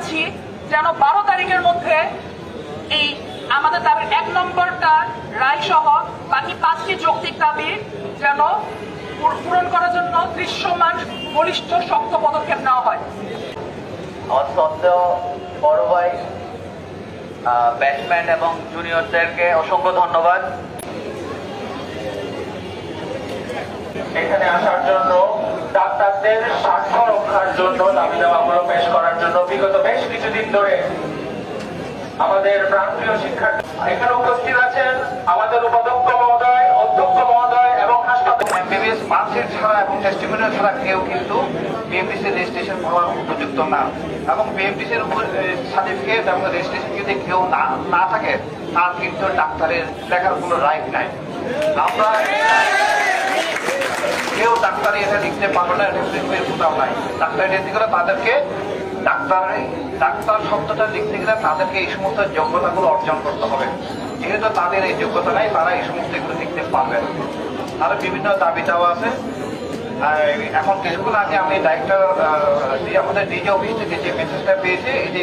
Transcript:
চাচ্ছি যেন 12 তারিখের মধ্যে এই আমাদের দাবির 1 নম্বরটা রায় সহ বাকি 5টি যৌক্তিক দাবি যেন পূরণ করার জন্য দৃশ্যমান বলিষ্ঠ শক্ত পদক্ষেপ নেওয়া হয়। সত্ত্বেও বড় ভাই ব্যাটসম্যান এবং জুনিয়রদেরকে অসংখ্য ধন্যবাদ এখানে আসার জন্য, ডাক্তারদের স্বার্থ রক্ষার জন্য দাবি দাওয়াগুলো পেশ করার জন্য। বিগত বেশ কিছুদিন ধরে আমাদের প্রান্তীয় শিক্ষার্থী এখানে উপস্থিত আছেন আমাদের উপাধ্যক্ষ মহোদয়, অধ্যক্ষ মহোদয় এবং হাসপাতাল এমবিবিএস মার্কশিট ছাড়া এবং টেস্টিমোনিয়াল ছাড়া কেউ কিন্তু বিএমডিসি রেজিস্ট্রেশন করার উপযুক্ত না, এবং বিএমডিসির উপর সার্টিফিকেট এবং রেজিস্ট্রেশন যদি কেউ না থাকে তার কিন্তু ডাক্তারের লেখার কোনো রাইট নাই। আমরা কেউ ডাক্তারি এটা লিখতে পারবে না, কোথাও নাই। ডাক্তারি লিখতে গেলে তাদেরকে ডাক্তার শব্দটা লিখতে গেলে তাদেরকে এই সমস্ত যোগ্যতাগুলো অর্জন করতে হবে। যেহেতু তাদের এই যোগ্যতা নাই, তারা এই সমস্ত এগুলো লিখতে পারবে না। তারা বিভিন্ন দাবি দেওয়া আছে। এখন কিছুক্ষণ আগে আমি ডাইরেক্টর আমাদের ডিজি অফিস থেকে যে মেসেজটা পেয়েছি, এই যে